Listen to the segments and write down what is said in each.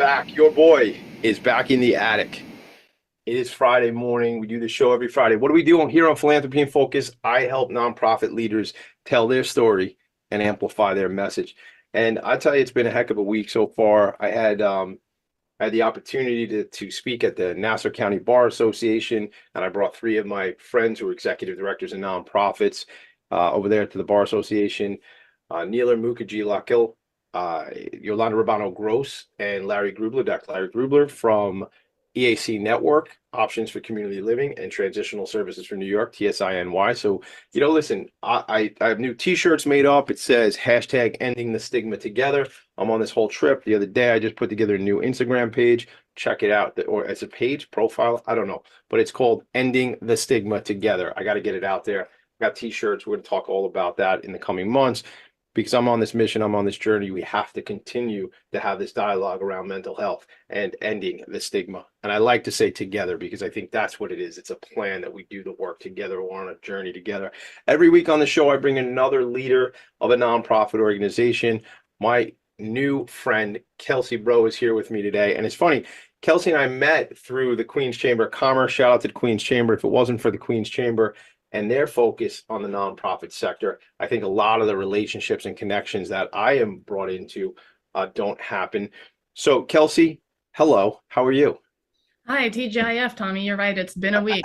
back. Your boy is back in the attic. It is Friday morning. We do the show every Friday. What do we do here on Philanthropy and Focus? I help nonprofit leaders tell their story and amplify their message. And I tell you, it's been a heck of a week so far. I had the opportunity to speak at the Nassau County Bar Association, and I brought three of my friends who are executive directors of nonprofits over there to the Bar Association. Neeler Mukherjee Lakil, Yolanda Rabano Gross, and Larry Grubler, Dr. Larry Grubler from EAC Network, Options for Community Living and Transitional Services for New York, TSINY. So, listen, I have new t-shirts made up. It says hashtag ending the stigma together. I'm on this whole trip. The other day, I just put together a new Instagram page. Check it out, or as a page profile. I don't know, but it's called Ending the Stigma Together. I got to get it out there. Got t-shirts. We're going to talk all about that in the coming months because I'm on this mission. I'm on this journey. We have to continue to have this dialogue around mental health and ending the stigma. And I like to say together because I think that's what it is. It's a plan that we do the work together. We're on a journey together. Every week on the show, I bring in another leader of a nonprofit organization. My new friend, Kelsey Bro, is here with me today. And it's funny, Kelsey and I met through the Queen's Chamber of Commerce. Shout out to the Queen's Chamber. If it wasn't for the Queen's Chamber and their focus on the nonprofit sector, I think a lot of the relationships and connections that I am brought into don't happen. So, Kelsey, hello. How are you? Hi, TGIF, Tommy. You're right. It's been a week.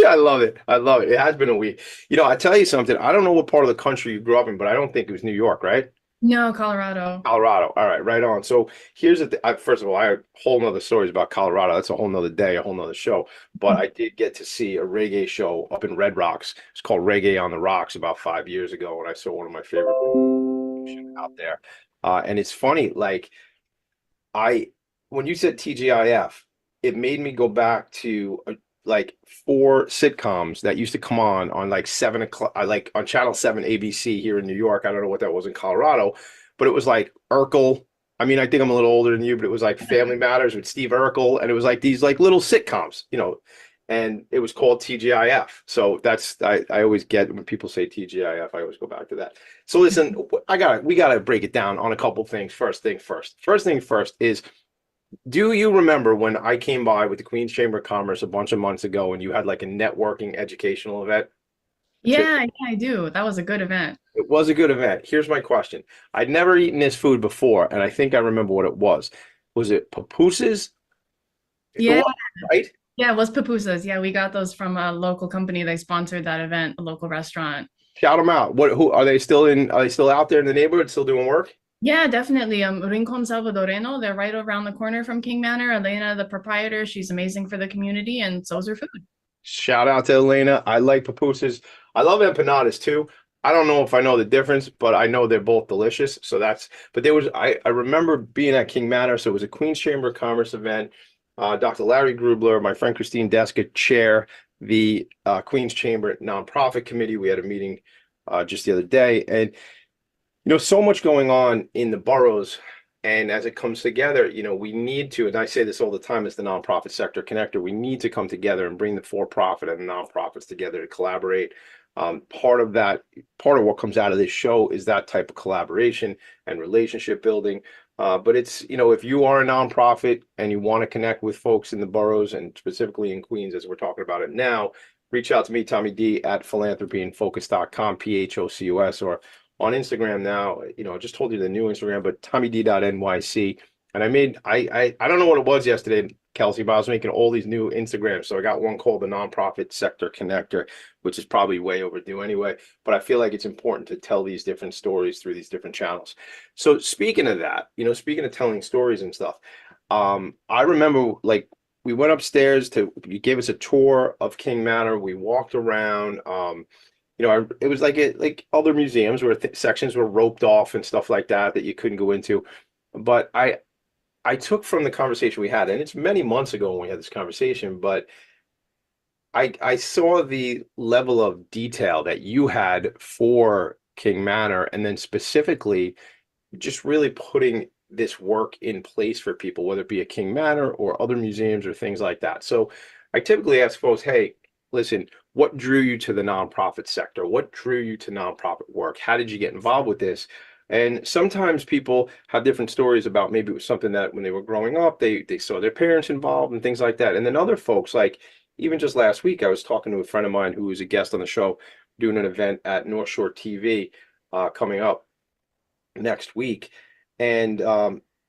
I love it. I love it. It has been a week. I tell you something. I don't know what part of the country you grew up in, but I don't think it was New York, right? No, Colorado. Colorado. All right, right on. So here's the first of all, I have whole nother stories about Colorado. That's a whole nother day, a whole nother show. But I did get to see a reggae show up in Red Rocks. It's called Reggae on the Rocks about 5 years ago, and I saw one of my favorite out there. And it's funny, like I when you said TGIF, it made me go back to like four sitcoms that used to come on like 7 o'clock, like on Channel 7 ABC here in New York. I don't know what that was in Colorado, but it was like Urkel. I mean, I think I'm a little older than you, but it was like Family Matters with Steve Urkel, and it was like these like little sitcoms, and it was called TGIF. So I always get when people say TGIF, I always go back to that. So listen, we gotta break it down on a couple things. First thing first. First thing first is, do you remember when I came by with the Queen's Chamber of Commerce a bunch of months ago and you had like a networking educational event? Yeah, I do. That was a good event. It was a good event. Here's my question. I'd never eaten this food before, and I think I remember what it was. Was it pupusas? It Yeah, was, right? yeah, it was pupusas. Yeah, we got those from a local company. They sponsored that event, a local restaurant. Shout them out. Who are they still in? Are they still out there in the neighborhood, still doing work? Yeah, definitely. Rincon Salvadoreno, they're right around the corner from King Manor. Elena, the proprietor, she's amazing for the community, and so's her food. Shout out to Elena. I like pupusas. I love empanadas too. I don't know if I know the difference, but I know they're both delicious. But I remember being at King Manor. So it was a Queen's Chamber of Commerce event. Dr. Larry Grubler, my friend Christine Deska, chair the Queen's Chamber Nonprofit Committee. We had a meeting just the other day. And so much going on in the boroughs. And as it comes together, we need to, and I say this all the time as the nonprofit sector connector, we need to come together and bring the for-profit and the nonprofits together to collaborate. Part of what comes out of this show is that type of collaboration and relationship building. But it's, if you are a nonprofit and you want to connect with folks in the boroughs and specifically in Queens, as we're talking about it now, reach out to me, Tommy D at philanthropyandfocus.com, PHOCUS, or on Instagram now. I just told you the new Instagram, but TommyD.NYC. And I don't know what it was yesterday, Kelsey, but I was making all these new Instagrams. So I got one called the Nonprofit Sector Connector, which is probably way overdue anyway. But I feel like it's important to tell these different stories through these different channels. So speaking of that, speaking of telling stories and stuff, I remember like we went upstairs you gave us a tour of King Manor. We walked around. It was like other museums where sections were roped off and stuff like that you couldn't go into. But I took from the conversation we had, and it's many months ago when we had this conversation, but I saw the level of detail that you had for King Manor, and then specifically just really putting this work in place for people, whether it be at King Manor or other museums or things like that. So I typically ask folks, hey, listen, what drew you to the nonprofit sector? What drew you to nonprofit work? How did you get involved with this? And sometimes people have different stories about maybe it was something that when they were growing up, they saw their parents involved and things like that. And then other folks, like even just last week, I was talking to a friend of mine who was a guest on the show doing an event at North Shore TV coming up next week. And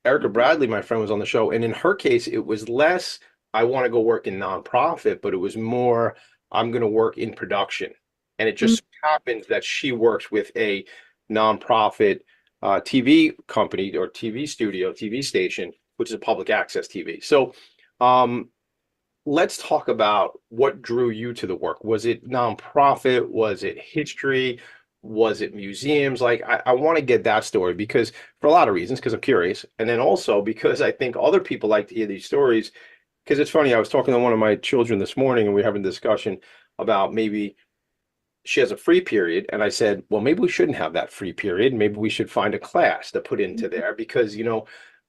Erica Bradley, my friend, was on the show. And in her case, it was less, I want to go work in nonprofit, but it was more, I'm going to work in production. And it just happens that she works with a nonprofit TV company or TV studio, TV station, which is a public access TV. So um, let's talk about what drew you to the work. Was it nonprofit? Was it history? Was it museums? Like, I want to get that story because for a lot of reasons, because I'm curious. And then also because I think other people like to hear these stories. Because it's funny, I was talking to one of my children this morning and we were having a discussion about maybe she has a free period. And I said, well, maybe we shouldn't have that free period. Maybe we should find a class to put into there because,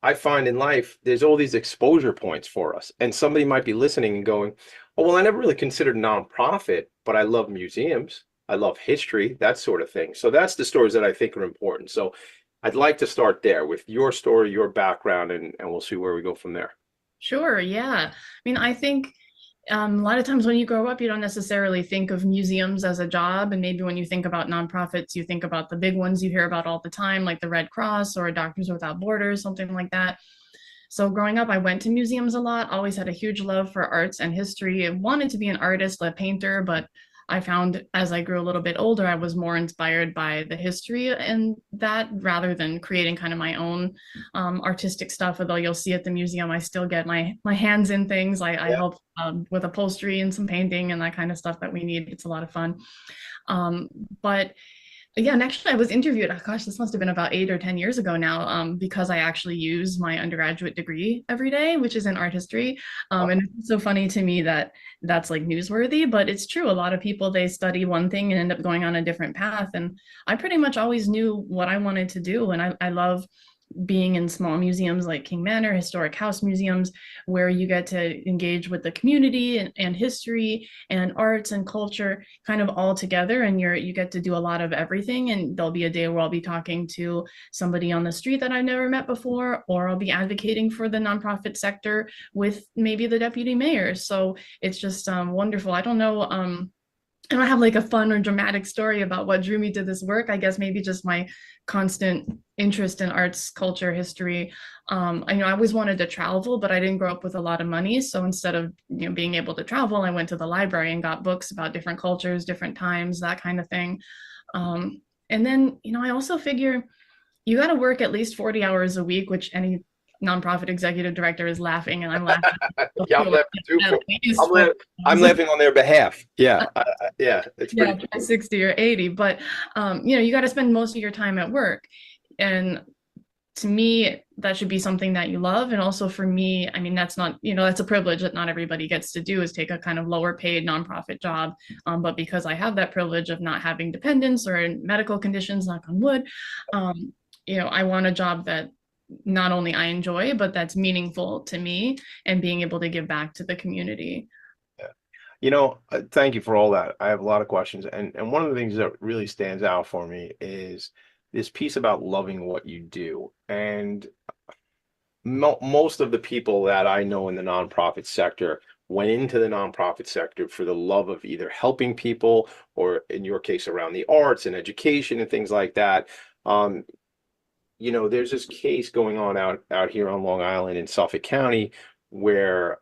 I find in life there's all these exposure points for us. And somebody might be listening and going, oh, well, I never really considered nonprofit, but I love museums. I love history, that sort of thing. So that's the stories that I think are important. So I'd like to start there with your story, your background, and we'll see where we go from there. Sure, yeah. I mean, I think a lot of times when you grow up, you don't necessarily think of museums as a job. And maybe when you think about nonprofits, you think about the big ones you hear about all the time, like the Red Cross or Doctors Without Borders, something like that. So growing up, I went to museums a lot, always had a huge love for arts and history. I wanted to be an artist, a painter, but I found as I grew a little bit older, I was more inspired by the history and that rather than creating kind of my own artistic stuff. Although you'll see at the museum, I still get my hands in things. I Yeah. help with upholstery and some painting and that kind of stuff that we need. It's a lot of fun. Um, but yeah, and actually, I was interviewed. Oh, gosh, this must have been about 8 or 10 years ago now, because I actually use my undergraduate degree every day, which is in art history. And it's so funny to me that that's like newsworthy, but it's true. A lot of people they study one thing and end up going on a different path. And I pretty much always knew what I wanted to do, and I love being in small museums like King Manor, historic house museums, where you get to engage with the community and history and arts and culture kind of all together. And you get to do a lot of everything. And there'll be a day where I'll be talking to somebody on the street that I've never met before, or I'll be advocating for the nonprofit sector with maybe the deputy mayor. So it's just wonderful. I don't have like a fun or dramatic story about what drew me to this work. I guess maybe just my constant interest in arts, culture, history. I always wanted to travel, but I didn't grow up with a lot of money. So instead of being able to travel, I went to the library and got books about different cultures, different times, that kind of thing. And then I also figure you got to work at least 40 hours a week, which any nonprofit executive director is laughing, and I'm laughing. Yeah, I'm laughing too. At least I'm, 40 la- I'm hours. laughing on their behalf. Yeah, yeah, it's Yeah, pretty try cool. 60 or 80, but you got to spend most of your time at work. And to me, that should be something that you love. And also for me, I mean, that's not, that's a privilege that not everybody gets to do is take a kind of lower paid nonprofit job. But because I have that privilege of not having dependents or medical conditions, knock on wood, I want a job that not only I enjoy, but that's meaningful to me and being able to give back to the community. Yeah. Thank you for all that. I have a lot of questions, and one of the things that really stands out for me is this piece about loving what you do. And most of the people that I know in the nonprofit sector went into the nonprofit sector for the love of either helping people or, in your case, around the arts and education and things like that. Um, there's this case going on out here on Long Island in Suffolk County where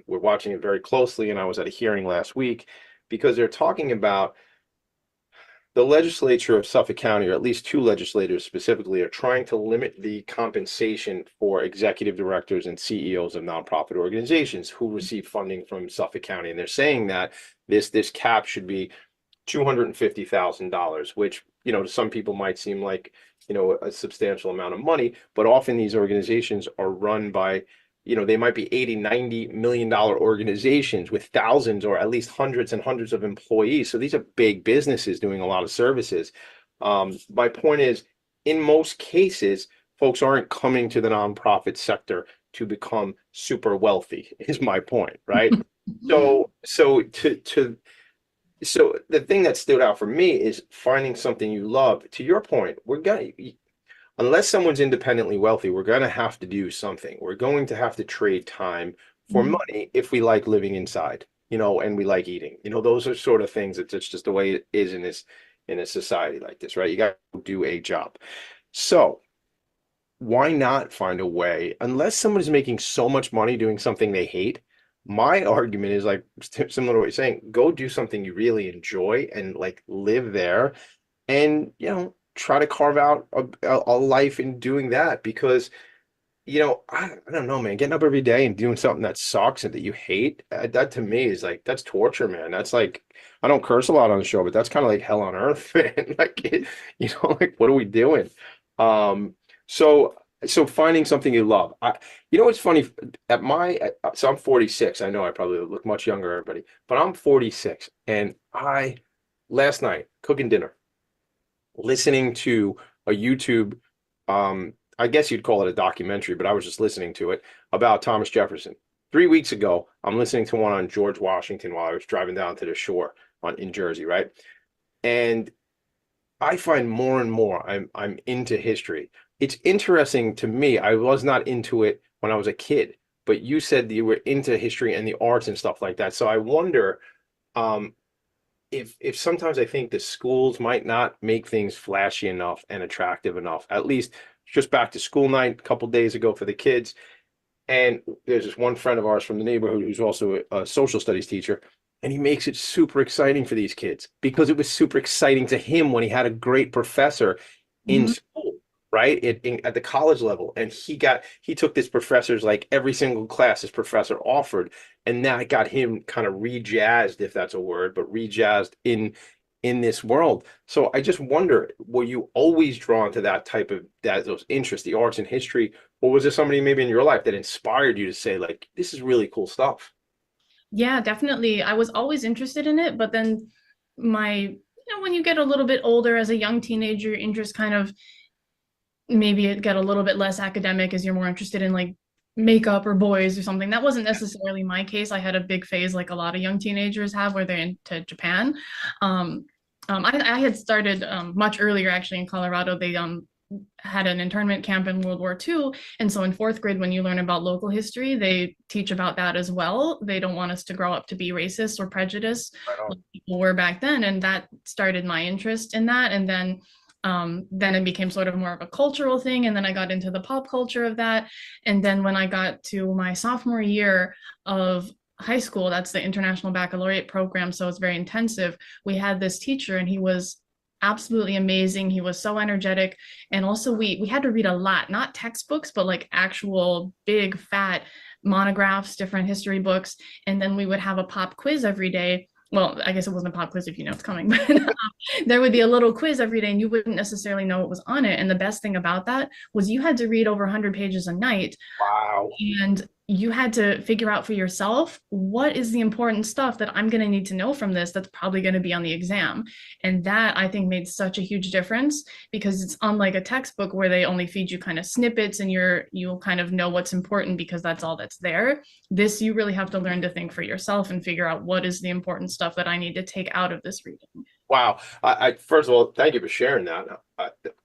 we're watching it very closely, and I was at a hearing last week because they're talking about the legislature of Suffolk County, or at least two legislators specifically, are trying to limit the compensation for executive directors and CEOs of nonprofit organizations who receive funding from Suffolk County. And they're saying that this cap should be $250,000, which, to some people might seem like, a substantial amount of money, but often these organizations are run by, they might be 80, $90 million organizations with thousands or at least hundreds and hundreds of employees. So these are big businesses doing a lot of services. My point is, in most cases, folks aren't coming to the nonprofit sector to become super wealthy, is my point, right? So the thing that stood out for me is finding something you love. To your point, unless someone's independently wealthy, we're going to have to do something. We're going to have to trade time for Mhm. money if we like living inside, and we like eating. Those are sort of things that it's just the way it is in a society like this, right? You got to do a job. So why not find a way, unless someone's making so much money doing something they hate? My argument is like similar to what you're saying, go do something you really enjoy and like live there and try to carve out a life in doing that because I don't know, man, getting up every day and doing something that sucks and that you hate, that to me is like that's torture, man. That's like I don't curse a lot on the show, but that's kind of like hell on earth, man. Like like what are we doing? Um so so finding something you love. What's funny so I'm 46. I know I probably look much younger, everybody, but I'm 46 and I last night cooking dinner listening to a YouTube, I guess you'd call it a documentary, but I was just listening to it about Thomas Jefferson. 3 weeks ago, I'm listening to one on George Washington while I was driving down to the shore in Jersey, right? And I find more and more I'm into history. It's interesting to me. I was not into it when I was a kid, but you said that you were into history and the arts and stuff like that. So I wonder, um, if sometimes I think the schools might not make things flashy enough and attractive enough. At least just back to school night a couple days ago for the kids. And there's this one friend of ours from the neighborhood who's also a social studies teacher, and he makes it super exciting for these kids because it was super exciting to him when he had a great professor in Mhm. school, right? At the college level. And he took this professor's like every single class this professor offered, and that got him kind of rejazzed, if that's a word, but rejazzed in this world. So I just wonder, were you always drawn to that type of those interests, the arts and history? Or was there somebody maybe in your life that inspired you to say, like, this is really cool stuff? Yeah, definitely. I was always interested in it, but then when you get a little bit older as a young teenager, interest kind of maybe it get a little bit less academic as you're more interested in like makeup or boys or something. That wasn't necessarily my case. I had a big phase like a lot of young teenagers have where they're into Japan. Um, I had started much earlier actually in Colorado. They had an internment camp in World War II. And so in fourth grade, when you learn about local history, they teach about that as well. They don't want us to grow up to be racist or prejudiced Right on. like people were back then. And that started my interest in that. And then it became sort of more of a cultural thing. And then I got into the pop culture of that. And then when I got to my sophomore year of high school, that's the International Baccalaureate program. So it's very intensive. We had this teacher and he was absolutely amazing. He was so energetic. And also we had to read a lot, not textbooks, but like actual big fat monographs, different history books. And then we would have a pop quiz every day. Well, I guess it wasn't a pop quiz if you know it's coming, but there would be a little quiz every day and you wouldn't necessarily know what was on it. And the best thing about that was you had to read over 100 pages a night Wow. and you had to figure out for yourself what is the important stuff that I'm going to need to know from this that's probably going to be on the exam. And that I think made such a huge difference because it's unlike a textbook where they only feed you kind of snippets and you'll kind of know what's important because that's all that's there. This you really have to learn to think for yourself and figure out what is the important stuff that I need to take out of this reading. Wow. First of all, thank you for sharing that.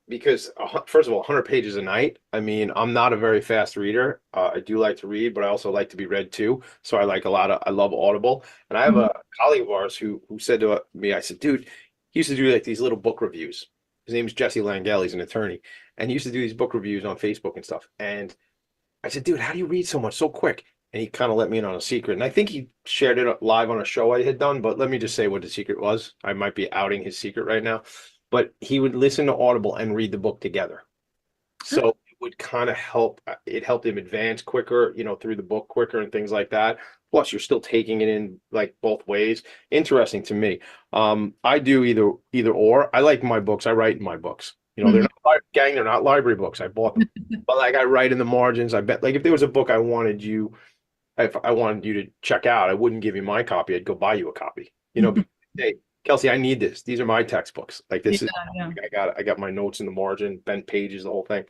Because first of all, 100 pages a night. I mean, I'm not a very fast reader. I do like to read, but I also like to be read too. So I love Audible. And I have Mhm. a colleague of ours who said to me, I said, dude, he used to do like these little book reviews. His name is Jesse Langell. He's an attorney, and he used to do these book reviews on Facebook and stuff. And I said, dude, how do you read so much so quick? And he kind of let me in on a secret. And I think he shared it live on a show I had done, but let me just say what the secret was. I might be outing his secret right now. But he would listen to Audible and read the book together. So it would kind of help, it helped him advance quicker, through the book quicker and things like that. Plus, you're still taking it in like both ways. Interesting to me. I do either or. I like my books. I write in my books. They're Mhm. not gang, they're not library books. I bought them. But like I write in the margins. I bet like if there was a book if I wanted you to check out, I wouldn't give you my copy. I'd go buy you a copy. Because, hey, Kelsey, I need this. These are my textbooks. Like Yeah, this is yeah. I got my notes in the margin, bent pages, the whole thing.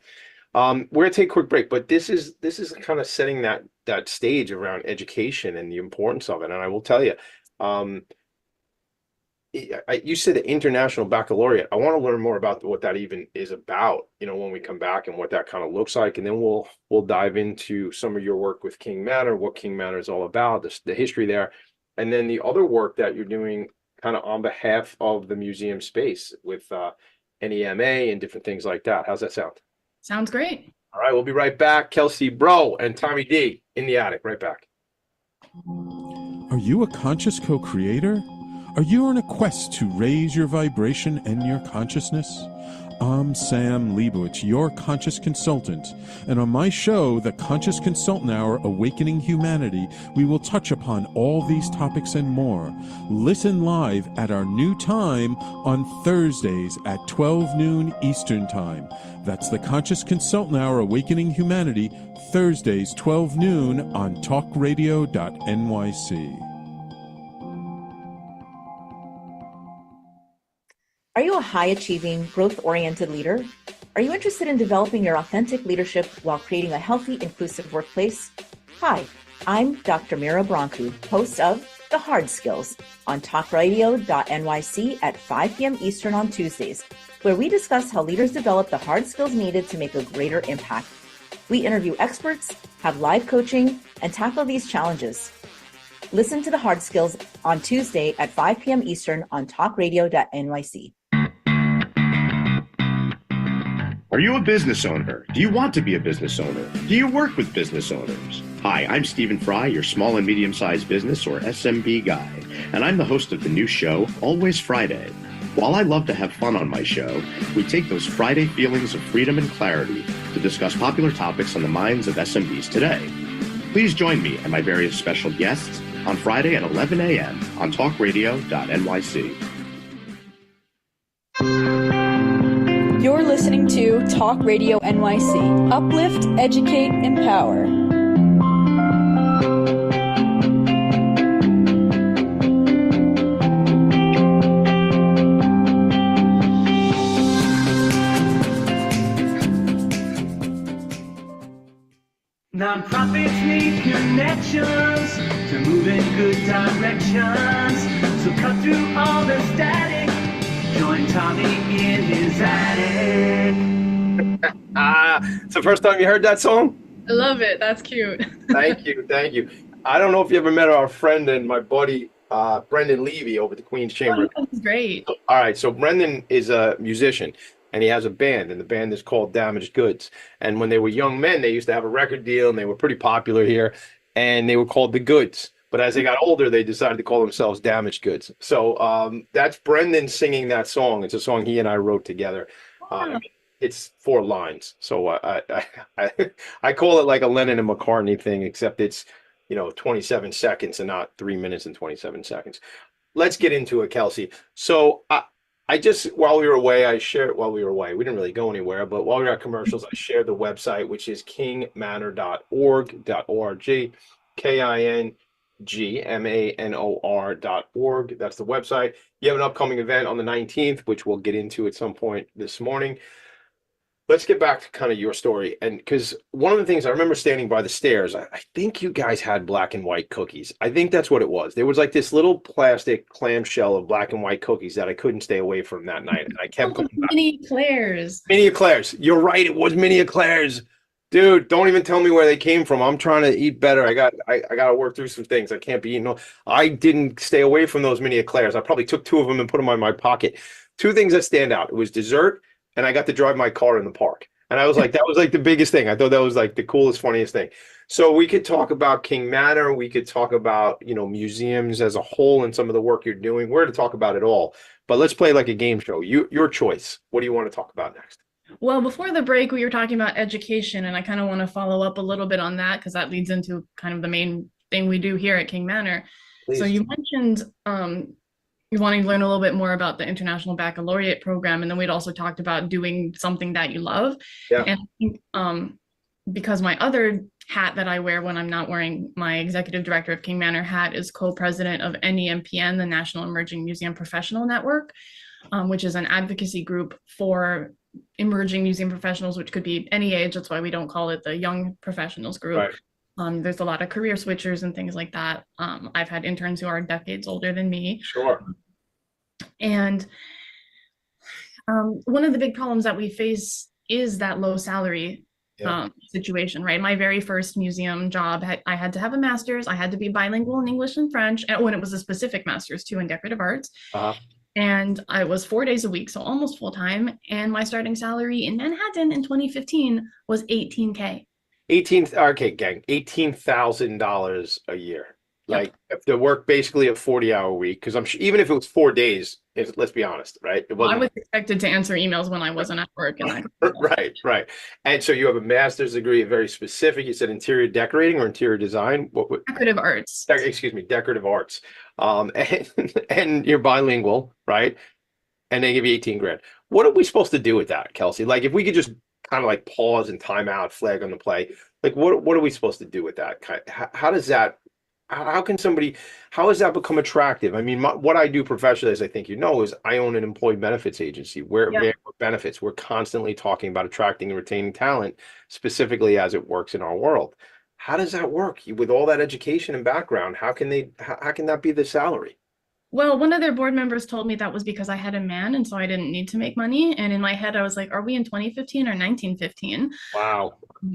We're gonna take a quick break, but this is kind of setting that stage around education and the importance of it. And I will tell you, um, you said the International Baccalaureate. I want to learn more about what that even is about, when we come back and what that kind of looks like. And then we'll dive into some of your work with King Manor, what King Manor is all about, the history there. And then the other work that you're doing kind of on behalf of the museum space with NEMA and different things like that. How's that sound? Sounds great. All right, we'll be right back. Kelsey Bro and Tommy D in the attic. Right back. Are you a conscious co-creator? Are you on a quest to raise your vibration and your consciousness? I'm Sam Leibowitz, your conscious consultant, and on my show, The Conscious Consultant Hour, Awakening Humanity, we will touch upon all these topics and more. Listen live at our new time on Thursdays at 12 noon Eastern Time. That's The Conscious Consultant Hour, Awakening Humanity, Thursdays 12 noon on talkradio.nyc. Are you a high-achieving, growth-oriented leader? Are you interested in developing your authentic leadership while creating a healthy, inclusive workplace? Hi, I'm Dr. Mira Brancu, host of The Hard Skills on talkradio.nyc at 5 p.m. Eastern on Tuesdays, where we discuss how leaders develop the hard skills needed to make a greater impact. We interview experts, have live coaching, and tackle these challenges. Listen to The Hard Skills on Tuesday at 5 p.m. Eastern on talkradio.nyc. Are you a business owner? Do you want to be a business owner? Do you work with business owners? Hi, I'm Stephen Fry, your small and medium-sized business or SMB guy, and I'm the host of the new show, Always Friday. While I love to have fun on my show, we take those Friday feelings of freedom and clarity to discuss popular topics on the minds of SMBs today. Please join me and my various special guests on Friday at 11 a.m. on talkradio.nyc. You're listening to Talk Radio NYC. Uplift, educate, empower. Nonprofits need connections to move in good directions. So cut through all the static. Join Tommy in his attic. It's the first time you heard that song? I love it. That's cute. Thank you. Thank you. I don't know if you ever met our friend and my buddy, Brendan Levy over at the Queen's Chamber. Oh, that's great. All right. So Brendan is a musician and he has a band, and the band is called Damaged Goods. And when they were young men, they used to have a record deal and they were pretty popular here, and they were called the Goods. But as they got older, they decided to call themselves Damaged Goods. So that's Brendan singing that song. It's a song he and I wrote together. It's 4 lines. So I call it like a Lennon and McCartney thing, except it's 27 seconds and not 3 minutes and 27 seconds. Let's get into it, Kelsey. So I just, while we were away, we didn't really go anywhere, but while we were at commercials, I shared the website, which is kingmanor.org, KINGMANOR.org. That's the website. You have an upcoming event on the 19th, which we'll get into at some point this morning. Let's get back to kind of your story. And because one of the things I remember standing by the stairs, I think you guys had black and white cookies. I think that's what it was. There was like this little plastic clamshell of black and white cookies that I couldn't stay away from that night. And I kept going back. Mini eclairs. Mini eclairs. You're right. It was mini eclairs. Dude, don't even tell me where they came from. I'm trying to eat better. I got to work through some things. I can't be eating. I didn't stay away from those mini eclairs. I probably took 2 of them and put them in my pocket. 2 things that stand out. It was dessert, and I got to drive my car in the park. And I was like, that was like the biggest thing. I thought that was like the coolest, funniest thing. So we could talk about King Manor. We could talk about, museums as a whole and some of the work you're doing. We're to talk about it all. But let's play like a game show. Your choice. What do you want to talk about next? Well, before the break, we were talking about education, and I kind of want to follow up a little bit on that because that leads into kind of the main thing we do here at King Manor. Please. So you mentioned you're wanting to learn a little bit more about the International Baccalaureate program, and then we'd also talked about doing something that you love. Yeah. And I think because my other hat that I wear when I'm not wearing my executive director of King Manor hat is co-president of NEMPN, the National Emerging Museum Professional Network, which is an advocacy group for emerging museum professionals, which could be any age. That's why we don't call it the young professionals group. Right. There's a lot of career switchers and things like that. I've had interns who are decades older than me. Sure. And one of the big problems that we face is that low salary situation, right? My very first museum job, I had to have a master's. I had to be bilingual in English and French, and when it was a specific master's too in decorative arts. Uh-huh. And I was 4 days a week, so almost full time. And my starting salary in Manhattan in 2015 was 18K. 18, okay, gang, $18,000 a year. Yep. Like if the work basically a 40-hour week, because I'm sure even if it was 4 days, let's be honest, right? It Well, I wasn't was expected to answer emails when I wasn't at work, and that. right, right. And so you have a master's degree, very specific. You said interior decorating or interior design. What Decorative arts. excuse me, decorative arts. And you're bilingual, right? And they give you 18 grand. What are we supposed to do with that, Kelsey? Like if we could just kind of like pause and time out, flag on the play, like what are we supposed to do with that? How does that, how can somebody, how does that become attractive? I mean, what I do professionally, as I think you know, is I own an employee benefits agency where benefits, we're constantly talking about attracting and retaining talent, specifically as it works in our world. How does that work with all that education and background? How can that be the salary? Well, one of their board members told me that was because I had a man and so I didn't need to make money. And in my head, I was like, are we in 2015 or 1915? Wow.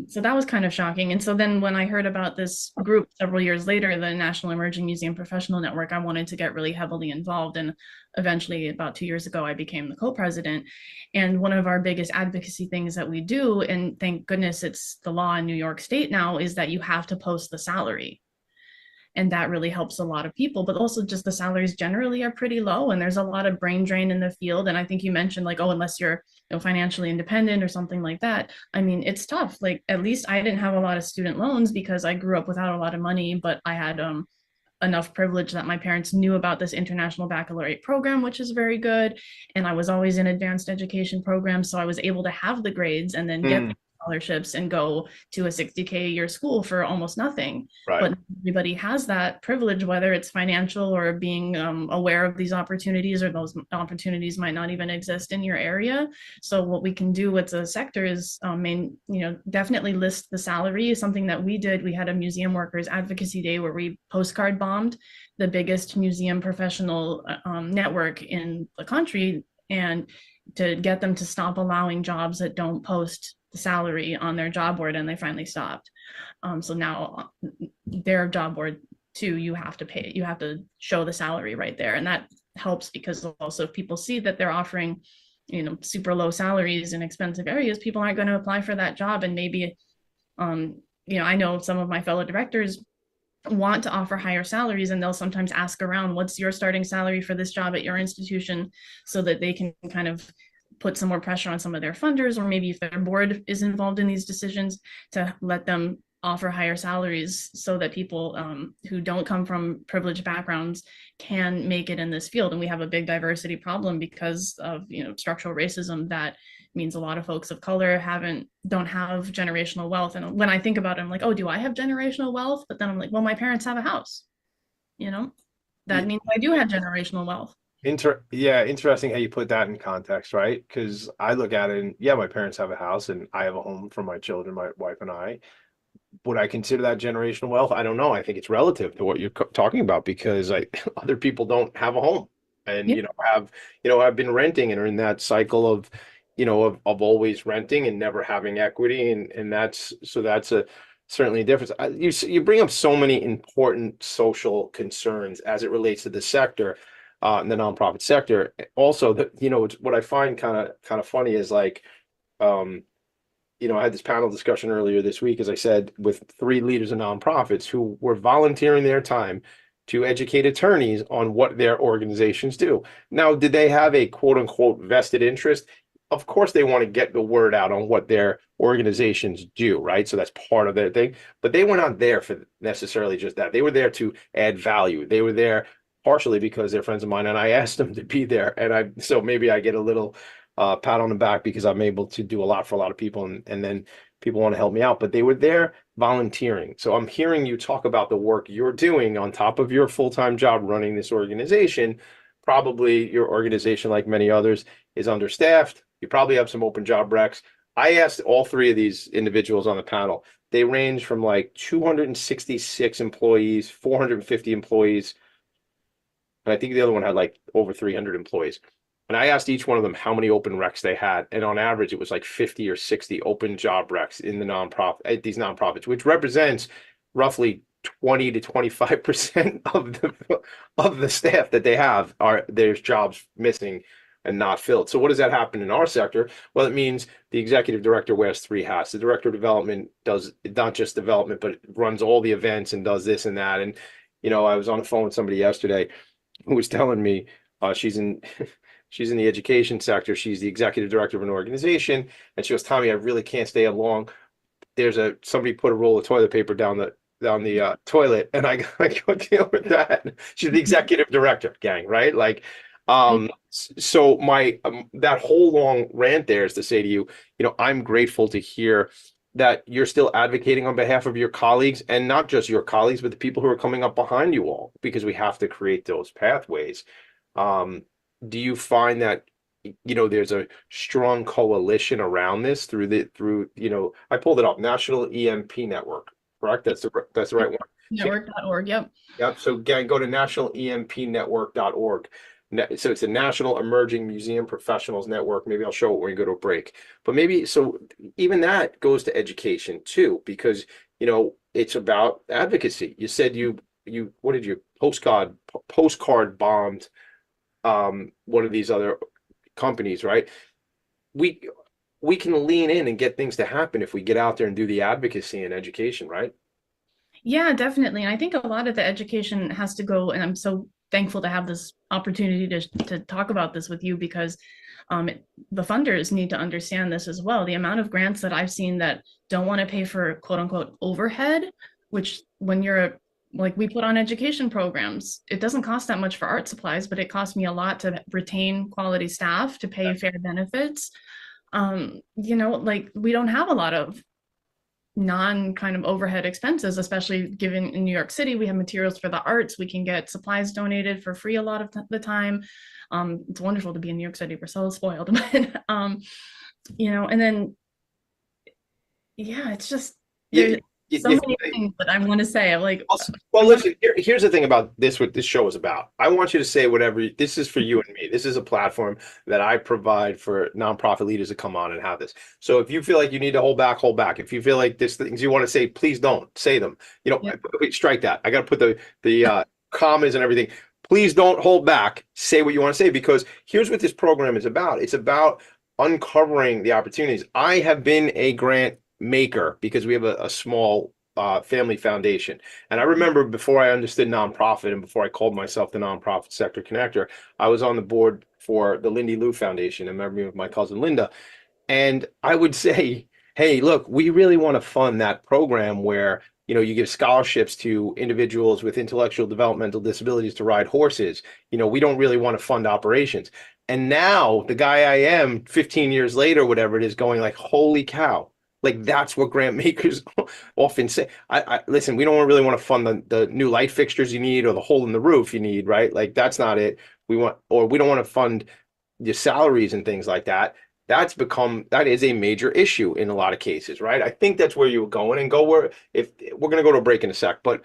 So that was kind of shocking. And so then when I heard about this group several years later, the National Emerging Museum Professional Network, I wanted to get really heavily involved. And eventually, about 2 years ago, I became the co-president. And one of our biggest advocacy things that we do, and thank goodness it's the law in New York State now, is that you have to post the salary. And that really helps a lot of people, but also just the salaries generally are pretty low and there's a lot of brain drain in the field. And I think you mentioned like, oh, unless you're financially independent or something like that. I mean, it's tough. Like at least I didn't have a lot of student loans because I grew up without a lot of money, but I had enough privilege that my parents knew about this international baccalaureate program, which is very good. And I was always in advanced education programs. So I was able to have the grades and then get scholarships and go to a 60K a year school for almost nothing. Right. But everybody has that privilege, whether it's financial or being aware of these opportunities, or those opportunities might not even exist in your area. So what we can do with the sector is definitely list the salary. Something that we did, we had a museum workers advocacy day where we postcard bombed the biggest museum professional network in the country, and to get them to stop allowing jobs that don't post the salary on their job board, and they finally stopped. So now their job board too, you have to show the salary right there, and that helps because also if people see that they're offering super low salaries in expensive areas, people aren't going to apply for that job. And maybe I know some of my fellow directors want to offer higher salaries, and they'll sometimes ask around, what's your starting salary for this job at your institution, so that they can kind of put some more pressure on some of their funders, or maybe if their board is involved in these decisions, to let them offer higher salaries so that people who don't come from privileged backgrounds can make it in this field. And we have a big diversity problem because of structural racism. That means a lot of folks of color don't have generational wealth. And when I think about it, I'm like, oh, do I have generational wealth? But then I'm like, well, my parents have a house. That means I do have generational wealth. Interesting how you put that in context, right? Because I look at it and my parents have a house and I have a home for my children, my wife and I. Would I consider that generational wealth? I don't know. I think it's relative to what you're talking about, because other people don't have a home and have been renting and are in that cycle of of always renting and never having equity, and that's certainly a difference. You bring up so many important social concerns as it relates to the sector, in the nonprofit sector. Also, what I find kind of funny is like, I had this panel discussion earlier this week, as I said, with 3 leaders of nonprofits who were volunteering their time to educate attorneys on what their organizations do. Now, did they have a quote unquote vested interest? Of course, they want to get the word out on what their organizations do, right? So that's part of their thing. But they were not there for necessarily just that. They were there to add value. They were there partially because they're friends of mine, and I asked them to be there. And so maybe I get a little pat on the back because I'm able to do a lot for a lot of people, and then people want to help me out. But they were there volunteering. So I'm hearing you talk about the work you're doing on top of your full-time job running this organization. Probably your organization, like many others, is understaffed. You probably have some open job recs. I asked all 3 of these individuals on the panel. They range from like 266 employees, 450 employees, and I think the other one had like over 300 employees. And I asked each one of them how many open recs they had, and on average, it was like 50 or 60 open job recs in the nonprofit, at these nonprofits, which represents roughly 20 to 25% of the staff that they have are there's jobs missing and not filled. So what does that happen in our sector? Well, it means the executive director wears three hats. The director of development does not just development, but runs all the events and does this and that. And I was on the phone with somebody yesterday who was telling me she's in she's in the education sector. She's the executive director of an organization, and she goes, Tommy, I really can't stay long. Somebody put a roll of toilet paper down the toilet, and I go deal with that. She's the executive director, gang, right? Like, so my that whole long rant there is to say to you, I'm grateful to hear that you're still advocating on behalf of your colleagues, and not just your colleagues, but the people who are coming up behind you all, because we have to create those pathways. Do you find that there's a strong coalition around this through I pulled it up, National EMP Network, correct? That's the right one. Network.org. Yep. Yep. So again, go to nationalempnetwork.org. So it's a National Emerging Museum Professionals Network. Maybe I'll show it when we go to a break. But maybe so even that goes to education too, because it's about advocacy. You said you what did you postcard bombed one of these other companies, right? We can lean in and get things to happen if we get out there and do the advocacy and education, right? Yeah, definitely. And I think a lot of the education has to go, and I'm so thankful to have this opportunity to talk about this with you, because the funders need to understand this as well. The amount of grants that I've seen that don't want to pay for quote unquote overhead, which when you're like we put on education programs, it doesn't cost that much for art supplies, but it costs me a lot to retain quality staff, to pay fair benefits. Like we don't have a lot of non kind of overhead expenses, especially given in New York City, we have materials for the arts. We can get supplies donated for free a lot of the time. It's wonderful to be in New York City. We're so spoiled, but and then, yeah, it's just, there's so many things that I want to say. I'm like, well, listen, here's the thing about this, what this show is about. I want you to say whatever. This is for you and me. This is a platform that I provide for nonprofit leaders to come on and have this. So if you feel like you need to hold back, hold back. If you feel like there's things you want to say, please don't say them. Strike that. I got to put the commas and everything. Please don't hold back. Say what you want to say, because here's what this program is about. It's about uncovering the opportunities. I have been a grant maker because we have a small family foundation. And I remember before I understood nonprofit and before I called myself the nonprofit sector connector, I was on the board for the Lindy Lou Foundation. I remember with my cousin Linda. And I would say, hey, look, we really want to fund that program where you give scholarships to individuals with intellectual developmental disabilities to ride horses. We don't really want to fund operations. And now the guy I am 15 years later, whatever it is, going like, holy cow. Like that's what grant makers often say. I listen, we don't really want to fund the new light fixtures you need or the hole in the roof you need, right? Like that's not it. We don't want to fund your salaries and things like that. That is a major issue in a lot of cases, right? I think that's where you were going, and if we're going to go to a break in a sec, but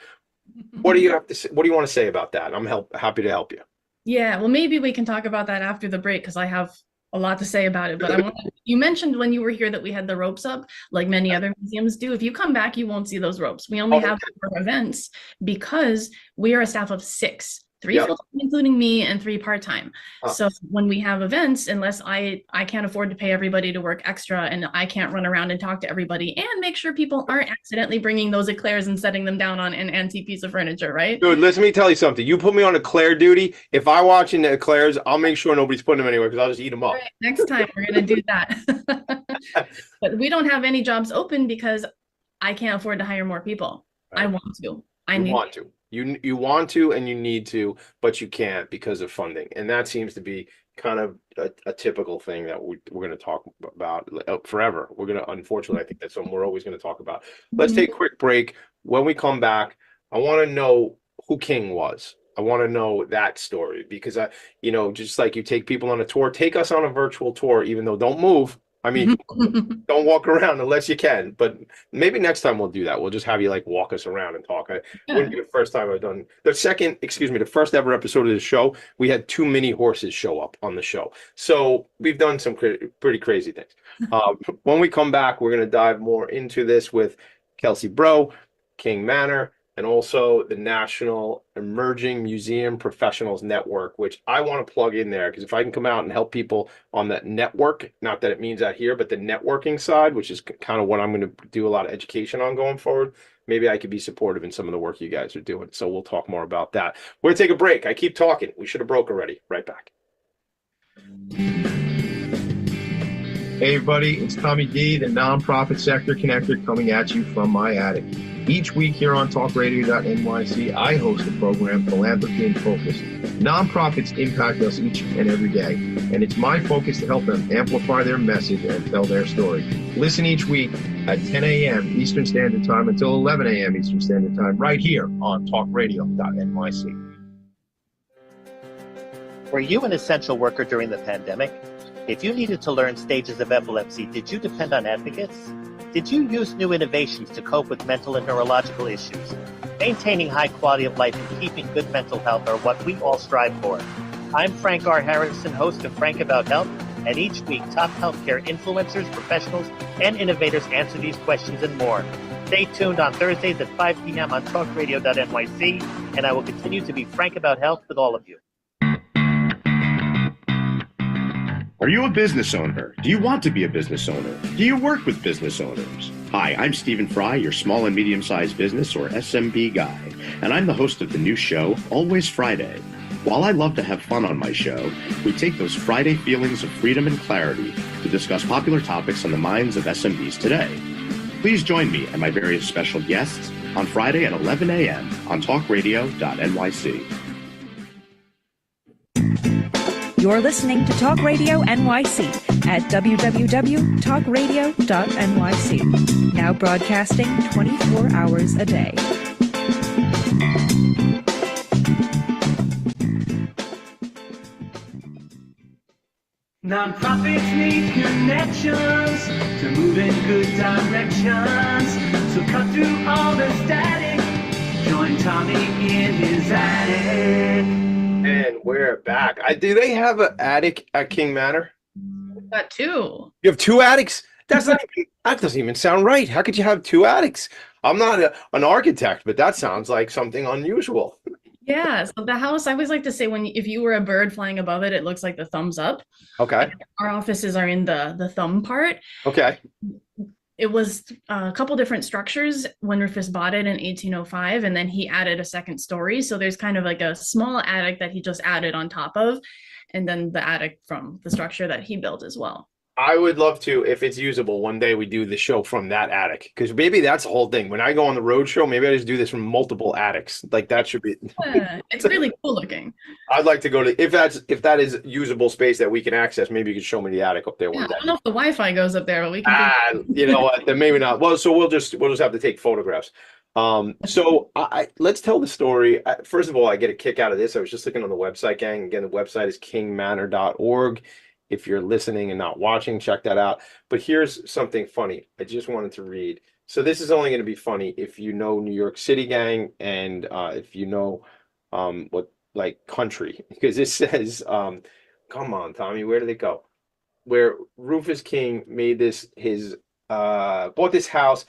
what do you have to say? What do you want to say about that? I'm happy to help you. Yeah, well, maybe we can talk about that after the break, because I have a lot to say about it. But you mentioned when you were here that we had the ropes up, like many other museums do. If you come back, you won't see those ropes. We only have them for events because we are a staff of 6. 3 full-time, including me, and 3 part-time. So when we have events, unless I can't afford to pay everybody to work extra, and I can't run around and talk to everybody and make sure people aren't accidentally bringing those eclairs and setting them down on an antique piece of furniture, right? Dude, let me tell you something. You put me on eclair duty. If I watch in the eclairs, I'll make sure nobody's putting them anywhere, because I'll just eat them up. Right, next time we're gonna do that. But we don't have any jobs open because I can't afford to hire more people. Right. I want to. You want to. You want to and you need to, but you can't because of funding. And that seems to be kind of a typical thing that we're going to talk about forever. Unfortunately, I think that's something we're always going to talk about. Let's take a quick break. When we come back, I want to know who King was. I want to know that story, because just like you take people on a tour, take us on a virtual tour, even though don't move. I mean, don't walk around unless you can, but maybe next time we'll do that. We'll just have you like walk us around and talk. Wouldn't be the first time I've done the first ever episode of the show. We had 2 mini horses show up on the show. So we've done some pretty crazy things. When we come back, we're going to dive more into this with Kelsey Bro, King Manor, and also the National Emerging Museum Professionals Network, which I want to plug in there because if I can come out and help people on that network, not that it means out here, but the networking side, which is kind of what I'm going to do a lot of education on going forward, maybe I could be supportive in some of the work you guys are doing. So we'll talk more about that. We're going to take a break. I keep talking. We should have broke already. Right back. Hey, everybody. It's Tommy D, the nonprofit sector connector, coming at you from my attic. Each week here on talkradio.nyc, I host the program Philanthropy and Phocus. Nonprofits impact us each and every day, and it's my focus to help them amplify their message and tell their story. Listen each week at 10 a.m. Eastern Standard Time until 11 a.m. Eastern Standard Time right here on talkradio.nyc. Were you an essential worker during the pandemic? If you needed to learn stages of epilepsy, did you depend on advocates? Did you use new innovations to cope with mental and neurological issues? Maintaining high quality of life and keeping good mental health are what we all strive for. I'm Frank R. Harrison, host of Frank About Health, and each week top healthcare influencers, professionals, and innovators answer these questions and more. Stay tuned on Thursdays at 5 p.m. on talkradio.nyc, and I will continue to be frank about health with all of you. Are you a business owner? Do you want to be a business owner? Do you work with business owners? Hi, I'm Stephen Fry, your small and medium-sized business or SMB guy, and I'm the host of the new show, Always Friday. While I love to have fun on my show, we take those Friday feelings of freedom and clarity to discuss popular topics on the minds of SMBs today. Please join me and my various special guests on Friday at 11 a.m. on talkradio.nyc. You're listening to Talk Radio NYC at www.talkradio.nyc. Now broadcasting 24 hours a day. Nonprofits need connections to move in good directions. So cut through all the static. Join Tommy in his attic. And we're back. Do they have an attic at King Manor? Got 2. You have 2 attics? That doesn't even sound right. How could you have 2 attics? I'm not an architect, but that sounds like something unusual. Yeah, so the house, I always like to say if you were a bird flying above it, it looks like the thumbs up. Okay. Our offices are in the thumb part. Okay. It was a couple different structures when Rufus bought it in 1805, and then he added a second story. So there's kind of like a small attic that he just added on top of, and then the attic from the structure that he built as well. I would love to, if it's usable, one day we do the show from that attic, because maybe that's the whole thing. When I go on the road show, maybe I just do this from multiple attics. Like that should be. Yeah, it's really cool looking. I'd like to go to if that is usable space that we can access. Maybe you could show me the attic up there one day. I don't know if the Wi-Fi goes up there, but we can. You know what? Then maybe not. Well, so we'll just have to take photographs. So let's tell the story. First of all, I get a kick out of this. I was just looking on the website, gang. Again, the website is kingmanor.org. If you're listening and not watching, check that out. But here's something funny. I just wanted to read. So this is only going to be funny if you know New York City, gang, and if you know what like country, because it says, come on, Tommy, where did it go? Where Rufus King made bought this house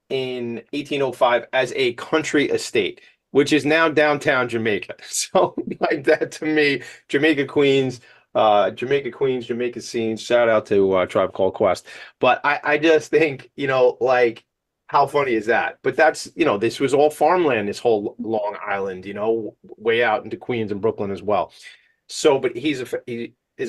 in 1805 as a country estate, which is now downtown Jamaica. So like that to me, Jamaica, Queens, Jamaica scenes. Shout out to Tribe Called Quest. But I just think, like, how funny is that? But that's, this was all farmland, this whole Long Island, way out into Queens and Brooklyn as well. So, but he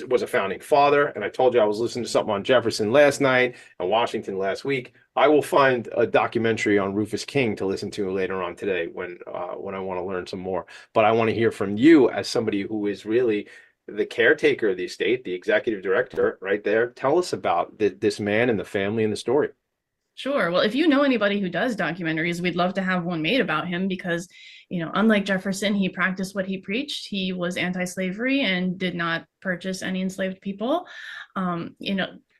was a founding father. And I told you I was listening to something on Jefferson last night and Washington last week. I will find a documentary on Rufus King to listen to later on today when I want to learn some more. But I want to hear from you as somebody who is really the caretaker of the estate, the executive director right there. Tell us about this man and the family and the story. Sure. Well, if you know anybody who does documentaries, we'd love to have one made about him because, unlike Jefferson, he practiced what he preached. He was anti-slavery and did not purchase any enslaved people.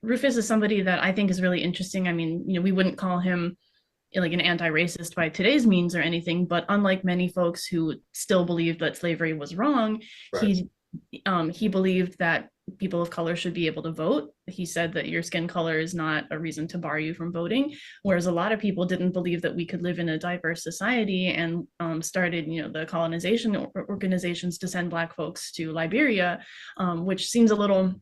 Rufus is somebody that I think is really interesting. I mean, we wouldn't call him like an anti-racist by today's means or anything, but unlike many folks who still believed that slavery was wrong, Right. he believed that people of color should be able to vote. He said that your skin color is not a reason to bar you from voting, whereas a lot of people didn't believe that we could live in a diverse society and started, the colonization organizations to send Black folks to Liberia, which seems a little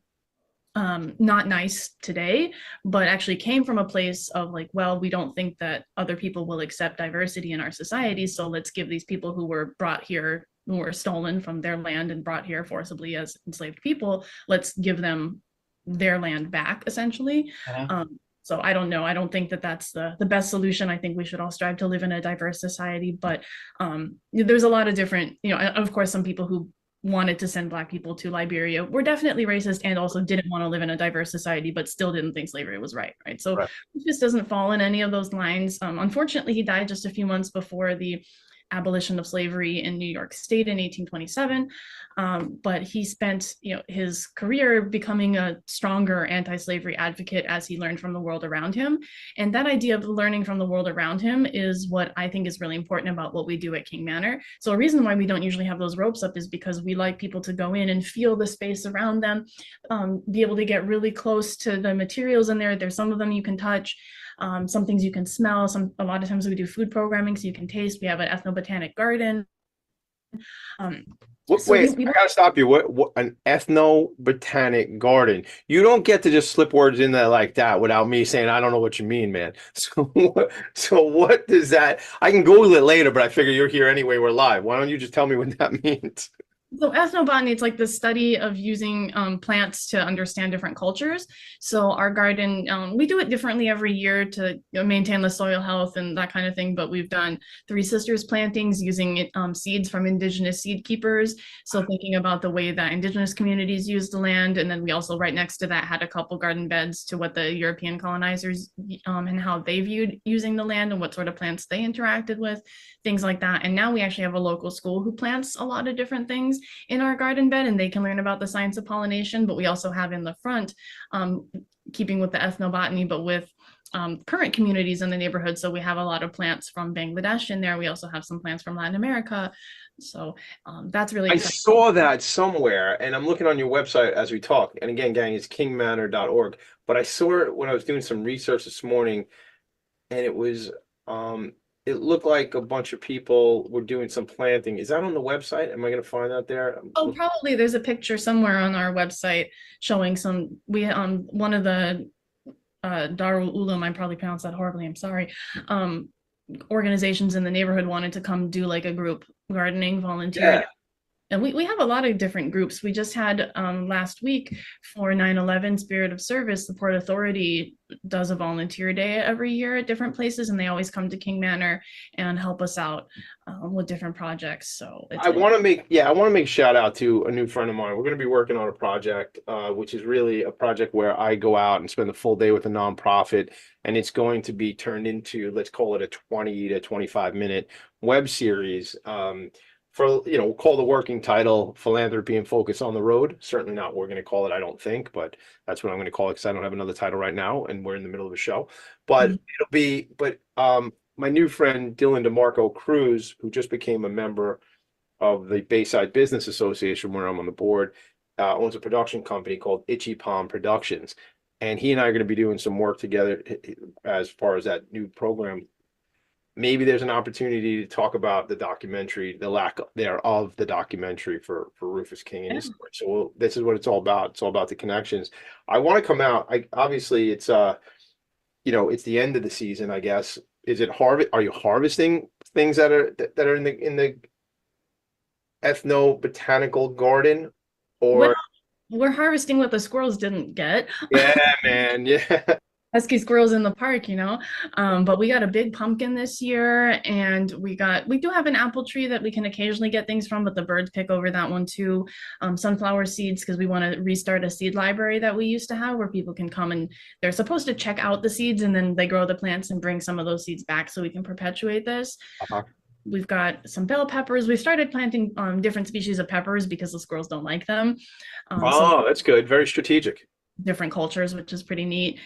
not nice today, but actually came from a place of like, well, we don't think that other people will accept diversity in our society, so let's give these people who were brought here, who were stolen from their land and brought here forcibly as enslaved people, let's give them their land back, essentially. So I don't know. I don't think that that's the best solution. I think we should all strive to live in a diverse society, but there's a lot of different, of course, some people who wanted to send Black people to Liberia were definitely racist and also didn't want to live in a diverse society, but still didn't think slavery was right. So Right. Rufus doesn't fall in any of those lines. Unfortunately, he died just a few months before the abolition of slavery in New York State in 1827. But he spent his career becoming a stronger anti-slavery advocate as he learned from the world around him. And that idea of learning from the world around him is what I think is really important about what we do at King Manor. So a reason why we don't usually have those ropes up is because we like people to go in and feel the space around them, be able to get really close to the materials in there. There's some of them you can touch. Some things you can smell. A lot of times we do food programming so you can taste. We have an ethnobotanic garden. Wait, I gotta stop you. What an ethnobotanic garden? You don't get to just slip words in there like that without me saying I don't know what you mean, man. So what does that? I can Google it later, but I figure you're here anyway. We're live. Why don't you just tell me what that means? So ethnobotany, it's like the study of using plants to understand different cultures. So our garden, we do it differently every year to maintain the soil health and that kind of thing. But we've done Three Sisters plantings using seeds from indigenous seed keepers. So thinking about the way that indigenous communities use the land. And then we also right next to that had a couple garden beds to what the European colonizers and how they viewed using the land and what sort of plants they interacted with, things like that. And now we actually have a local school who plants a lot of different things in our garden bed, and they can learn about the science of pollination. But we also have in the front, keeping with the ethnobotany, but with current communities in the neighborhood. So we have a lot of plants from Bangladesh in there. We also have some plants from Latin America. So that's really I exciting. saw that somewhere, and I'm looking on your website as we talk. And again, gang, it's kingmanor.org. But I saw it when I was doing some research this morning, and it was it looked like a bunch of people were doing some planting. Is that on the website? Am I going to find that there? Oh, probably there's a picture somewhere on our website showing some. We one of the Darul Uloom, I probably pronounced that horribly, I'm sorry. Organizations in the neighborhood wanted to come do like a group gardening volunteer. Yeah. And we have a lot of different groups. We just had last week for 9/11 Spirit of Service, the Port Authority does a volunteer day every year at different places, and they always come to King Manor and help us out with different projects. So I want to make shout out to a new friend of mine. We're going to be working on a project, which is really a project where I go out and spend the full day with a nonprofit, and it's going to be turned into, let's call it a 20 to 25 minute web series. For, we'll call the working title Philanthropy and Focus on the Road. Certainly not what we're going to call it, I don't think, but that's what I'm going to call it because I don't have another title right now and we're in the middle of a show. But my new friend Dylan DeMarco Cruz, who just became a member of the Bayside Business Association where I'm on the board, owns a production company called Itchy Palm Productions. And he and I are going to be doing some work together as far as that new program. Maybe there's an opportunity to talk about the documentary, the lack thereof the documentary for Rufus King and his story. So this is what it's all about. It's all about the connections. I want to come out. Obviously it's it's the end of the season, I guess. Is it harvest? Are you harvesting things that are in the ethnobotanical garden, or we're harvesting what the squirrels didn't get. Yeah, man, yeah. pesky squirrels in the park, but we got a big pumpkin this year, and we do have an apple tree that we can occasionally get things from, but the birds pick over that one too. Sunflower seeds, because we want to restart a seed library that we used to have where people can come and they're supposed to check out the seeds and then they grow the plants and bring some of those seeds back so we can perpetuate this. We've got some bell peppers. We started planting different species of peppers because the squirrels don't like them. That's good. Very strategic. Different cultures, which is pretty neat.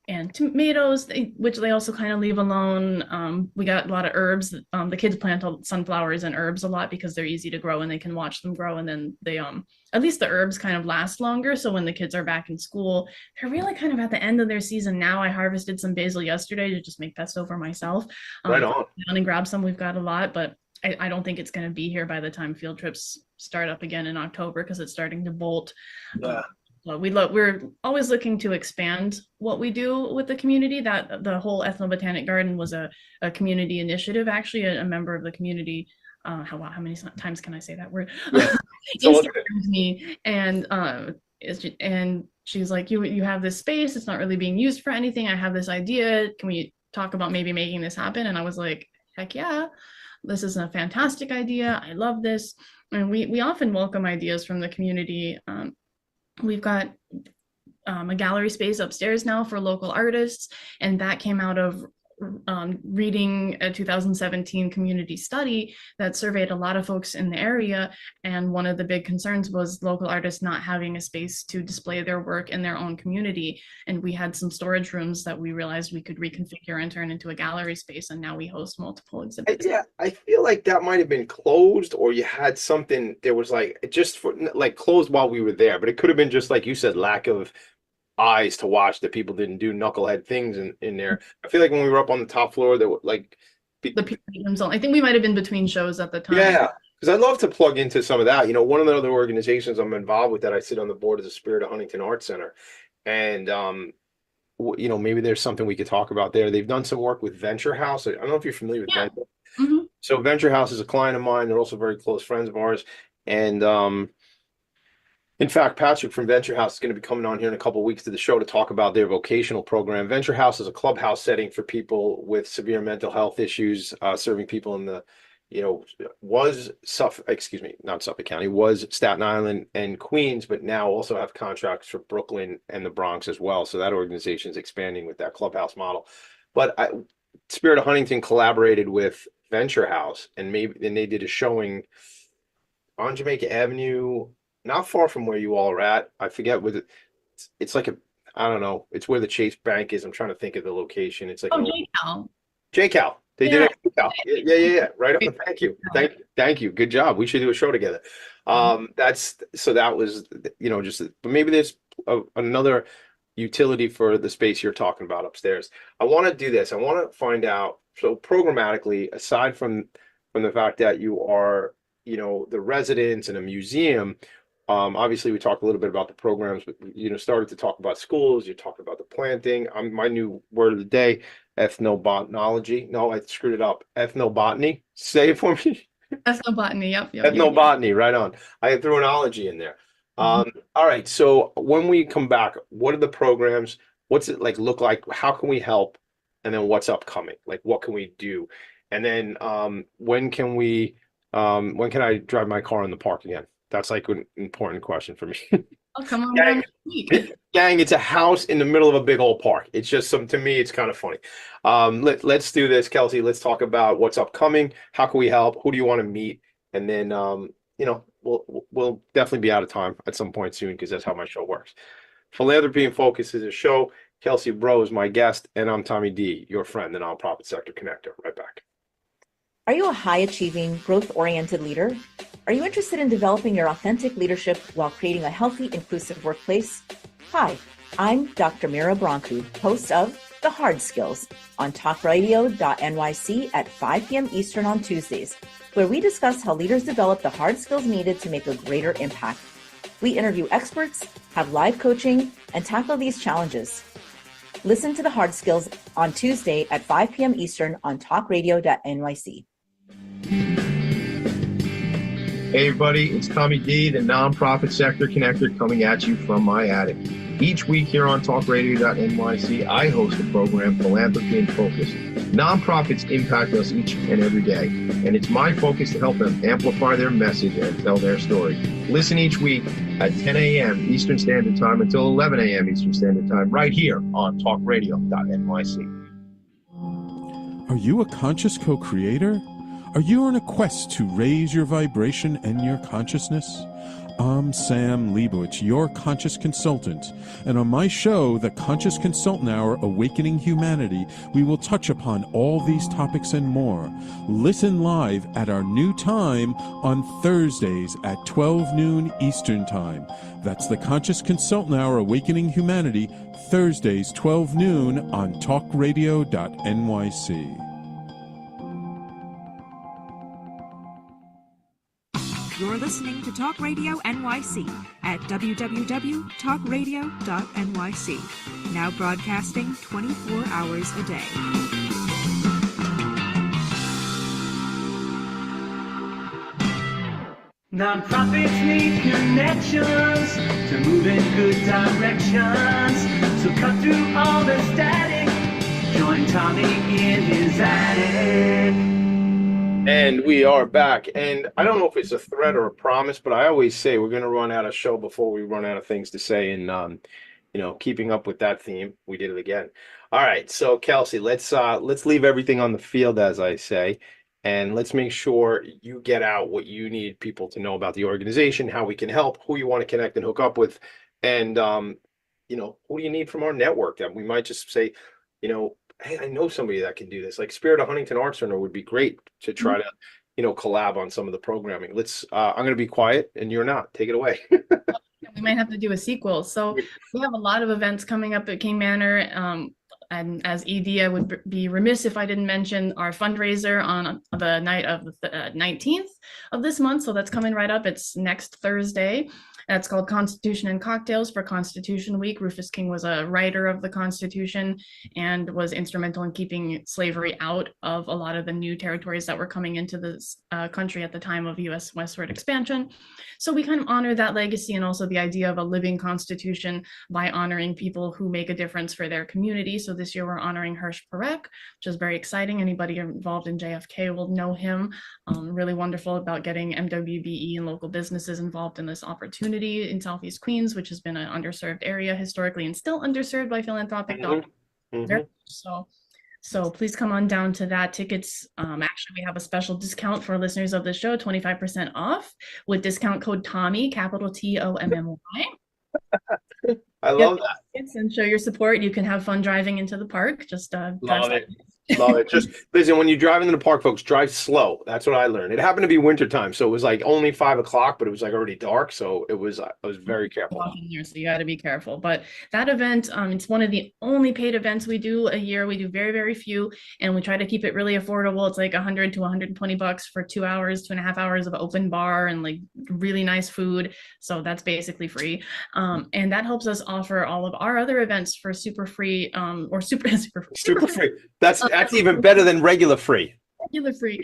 And tomatoes, which they also kind of leave alone. We got a lot of herbs. The kids plant sunflowers and herbs a lot because they're easy to grow and they can watch them grow. And then they, at least the herbs kind of last longer. So when the kids are back in school, they're really kind of at the end of their season now. I harvested some basil yesterday to just make pesto for myself. Right on. And grab some. We've got a lot, but I don't think it's going to be here by the time field trips start up again in October because it's starting to bolt. Yeah. We're always looking to expand what we do with the community. That the whole ethnobotanic garden was a community initiative. Actually, a member of the community. How many times can I say that word? Yeah. Instagrammed me and she's like, you have this space. It's not really being used for anything. I have this idea. Can we talk about maybe making this happen? And I was like, heck yeah, this is a fantastic idea. I love this. And we often welcome ideas from the community. We've got a gallery space upstairs now for local artists, and that came out of reading a 2017 community study that surveyed a lot of folks in the area, and one of the big concerns was local artists not having a space to display their work in their own community. And we had some storage rooms that we realized we could reconfigure and turn into a gallery space, and now we host multiple exhibits. Yeah, I feel like that might have been closed, or you had something, there was like just for like closed while we were there, but it could have been just like you said, lack of eyes to watch, that people didn't do knucklehead things in there. I feel like when we were up on the top floor, there were like the PM zone. I think we might have been between shows at the time. Yeah, because I'd love to plug into some of that. One of the other organizations I'm involved with that I sit on the board is the Spirit of Huntington Arts Center, and maybe there's something we could talk about there. They've done some work with Venture House. I don't know if you're familiar with Venture. Mm-hmm. So Venture House is a client of mine. They're also very close friends of ours, and in fact, Patrick from Venture House is going to be coming on here in a couple of weeks to the show to talk about their vocational program. Venture House is a clubhouse setting for people with severe mental health issues, serving people in the, was not Suffolk County, was Staten Island and Queens, but now also have contracts for Brooklyn and the Bronx as well. So that organization is expanding with that clubhouse model. But Spirit of Huntington collaborated with Venture House, and they did a showing on Jamaica Avenue, not far from where you all are at. I forget what it's like I don't know. It's where the Chase Bank is. I'm trying to think of the location. It's like JCal. They did it. Yeah. Right on. Thank you. Good job. We should do a show together. That was, but maybe there's another utility for the space you're talking about upstairs. I want to do this. I want to find out, so programmatically, aside from the fact that you are, the residents in a museum, obviously we talked a little bit about the programs, but started to talk about schools. You talked about the planting. My new word of the day, ethnobotany. No, I screwed it up. Ethnobotany. Say it for me. Ethnobotany. Yep. Ethnobotany. Right on. I threw an ology in there. All right. So when we come back, what are the programs? What's it look like? How can we help? And then what's upcoming? Like, what can we do? And then when can I drive my car in the park again? That's like an important question for me. Oh, come on. Gang, it's a house in the middle of a big old park. It's just to me, it's kind of funny. Let's do this, Kelsey. Let's talk about what's upcoming. How can we help? Who do you want to meet? And then, we'll definitely be out of time at some point soon, because that's how my show works. Philanthropy and Focus is a show. Kelsey Bro is my guest, and I'm Tommy D, your friend, the nonprofit sector connector. Right back. Are you a high-achieving, growth-oriented leader? Are you interested in developing your authentic leadership while creating a healthy, inclusive workplace? Hi, I'm Dr. Mira Brancu, host of The Hard Skills on talkradio.nyc at 5 p.m. Eastern on Tuesdays, where we discuss how leaders develop the hard skills needed to make a greater impact. We interview experts, have live coaching, and tackle these challenges. Listen to The Hard Skills on Tuesday at 5 p.m. Eastern on talkradio.nyc. Hey everybody, it's Tommy D, the nonprofit sector connector, coming at you from my attic. Each week here on talkradio.nyc, I host the program Philanthropy and Focus. Nonprofits impact us each and every day, and it's my focus to help them amplify their message and tell their story. Listen each week at 10 a.m. Eastern Standard Time until 11 a.m. Eastern Standard Time, right here on talkradio.nyc. Are you a conscious co-creator? Are you on a quest to raise your vibration and your consciousness? I'm Sam Leibowitz, your conscious consultant, and on my show, The Conscious Consultant Hour, Awakening Humanity, we will touch upon all these topics and more. Listen live at our new time on Thursdays at 12 noon Eastern Time. That's The Conscious Consultant Hour, Awakening Humanity, Thursdays, 12 noon on talkradio.nyc. You're listening to Talk Radio NYC at www.talkradio.nyc. Now broadcasting 24 hours a day. Nonprofits need connections to move in good directions. So cut through all the static. Join Tommy in his attic. And we are back. And I don't know if it's a threat or a promise, but I always say we're going to run out of show before we run out of things to say. And, keeping up with that theme, we did it again. All right. So, Kelsey, let's leave everything on the field, as I say, and let's make sure you get out what you need people to know about the organization, how we can help, who you want to connect and hook up with, and, who do you need from our network that we might just say, hey, I know somebody that can do this. Like Spirit of Huntington Art Center would be great to try to, collab on some of the programming. I'm going to be quiet and you're not. Take it away. We might have to do a sequel. So we have a lot of events coming up at King Manor. And as ED, I would be remiss if I didn't mention our fundraiser on the night of the 19th of this month. So that's coming right up. It's next Thursday. That's called Constitution and Cocktails for Constitution Week. Rufus King was a writer of the Constitution and was instrumental in keeping slavery out of a lot of the new territories that were coming into this country at the time of U.S. westward expansion. So we kind of honor that legacy and also the idea of a living constitution by honoring people who make a difference for their community. So this year we're honoring Hirsch Parekh, which is very exciting. Anybody involved in JFK will know him. Really wonderful about getting MWBE and local businesses involved in this opportunity in Southeast Queens, which has been an underserved area historically and still underserved by philanthropic dollars. So please come on down to that. Tickets, actually, we have a special discount for listeners of the show, 25% off with discount code Tommy, capital TOMMY. I love that. And show your support. You can have fun driving into the park. Just love it. Love it. Just listen, when you drive into the park, folks, drive slow. That's what I learned. It happened to be wintertime, so it was like only 5 o'clock, but it was like already dark. So I was very careful. So you got to be careful. But that event, it's one of the only paid events we do a year. We do very, very few, and we try to keep it really affordable. It's like $100 to $120 for 2 hours, 2.5 hours of open bar and like really nice food. So that's basically free. And that helps us offer all of our other events for super free, or super free. That's even better than regular free. Regular free.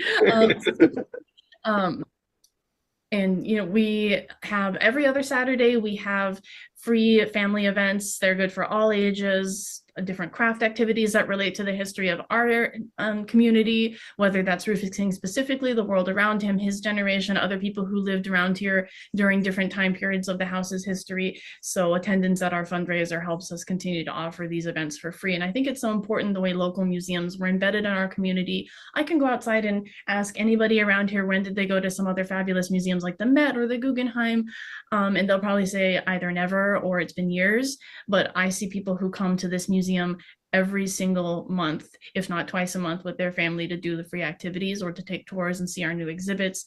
And we have every other Saturday, we have free family events. They're good for all ages, different craft activities that relate to the history of our community, whether that's Rufus King specifically, the world around him, his generation, other people who lived around here during different time periods of the house's history. So attendance at our fundraiser helps us continue to offer these events for free. And I think it's so important the way local museums were embedded in our community. I can go outside and ask anybody around here, when did they go to some other fabulous museums like the Met or the Guggenheim? And they'll probably say either never or it's been years. But I see people who come to this museum every single month, if not twice a month, with their family to do the free activities or to take tours and see our new exhibits,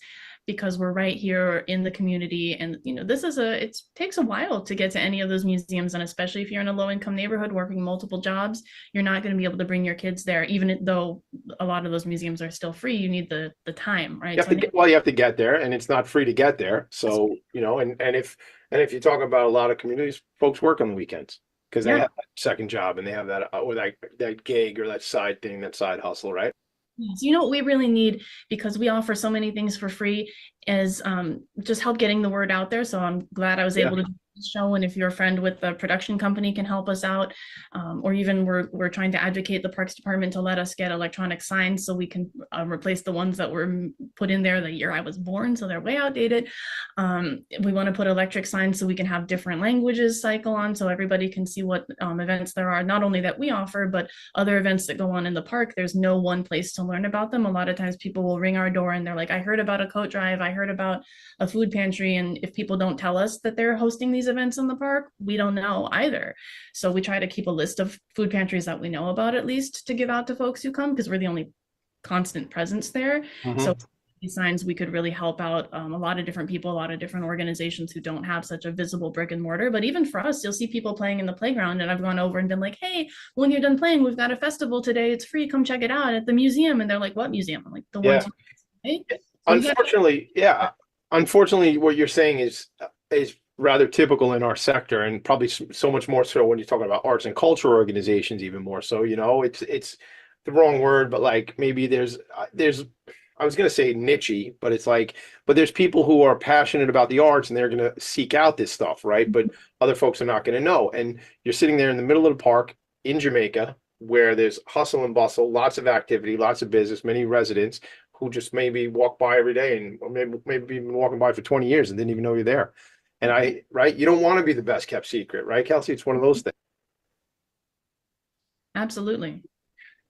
because we're right here in the community. And it takes a while to get to any of those museums, and especially if you're in a low-income neighborhood working multiple jobs, you're not going to be able to bring your kids there, even though a lot of those museums are still free. You need the time, right? You have to get there, and it's not free to get there. So and if you talk about a lot of communities, folks work on the weekends because they have that second job and they have that or that gig or that side thing, that side hustle, right? Yes, you know what we really need, because we offer so many things for free, is just help getting the word out there. So I'm glad I was Yeah. able to do this show. And if you're a friend with the production company can help us out, or even we're trying to advocate the Parks Department to let us get electronic signs so we can replace the ones that were put in there the year I was born, so they're way outdated. We want to put electric signs so we can have different languages cycle on, so everybody can see what events there are, not only that we offer, but other events that go on in the park. There's no one place to learn about them. A lot of times people will ring our door and they're like, I heard about a coat drive, I heard about a food pantry. And if people don't tell us that they're hosting these events in the park, we don't know either. So we try to keep a list of food pantries that we know about, at least, to give out to folks who come, because we're the only constant presence there. So these signs, we could really help out a lot of different people, a lot of different organizations who don't have such a visible brick and mortar. But even for us, you'll see people playing in the playground, and I've gone over and been like, hey, when you're done playing, we've got a festival today, it's free, come check it out at the museum. And they're like, what museum? I'm like, the Yeah. ones. Right? So Unfortunately, yeah. Unfortunately, what you're saying is rather typical in our sector, and probably so much more so when you're talking about arts and culture organizations, even more so. It's the wrong word, but like maybe there's I was gonna say nichey, but it's like, but there's people who are passionate about the arts and they're gonna seek out this stuff, right? But other folks are not gonna know. And you're sitting there in the middle of the park in Jamaica, where there's hustle and bustle, lots of activity, lots of business, many residents who just maybe walk by every day, and or maybe been walking by for 20 years and didn't even know you're there. And right, you don't want to be the best kept secret, right, Kelsey? It's one of those things. absolutely.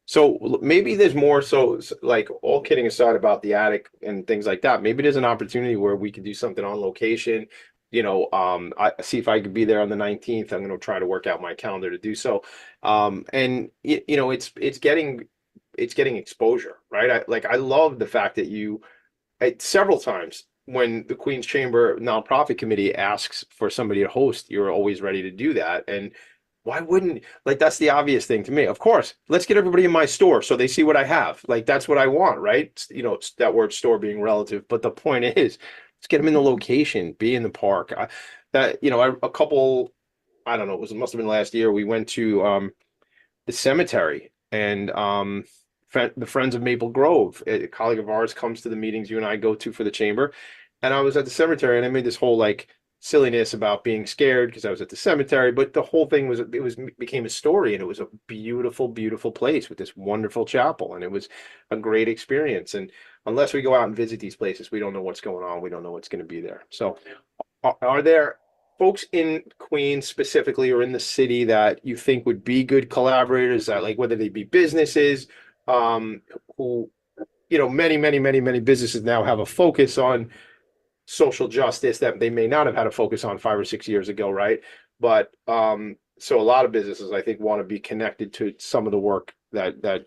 So maybe there's more. So like, all kidding aside about the attic and things like that, maybe there's an opportunity where we could do something on location. I see if I could be there on the 19th. I'm going to try to work out my calendar to do so. And it's getting exposure, right? I love the fact that several times when the Queen's Chamber Nonprofit Committee asks for somebody to host, you're always ready to do that. And why wouldn't, like, that's the obvious thing to me. Of course, let's get everybody in my store so they see what I have. Like, that's what I want, right? It's that word store being relative, but the point is, let's get them in the location, be in the park. A couple, I don't know, it must have been last year. We went to the cemetery, and the Friends of Maple Grove, a colleague of ours, comes to the meetings you and I go to for the chamber. And I was at the cemetery, and I made this whole like silliness about being scared because I was at the cemetery, but the whole thing became a story, and it was a beautiful, beautiful place with this wonderful chapel, and it was a great experience. And unless we go out and visit these places, we don't know what's going on. We don't know what's going to be there. So are there folks in Queens specifically, or in the city, that you think would be good collaborators, that, like, whether they be businesses, who, many, many, many, many businesses now have a focus on social justice that they may not have had a focus on 5 or 6 years ago, right? But so a lot of businesses, I think, want to be connected to some of the work that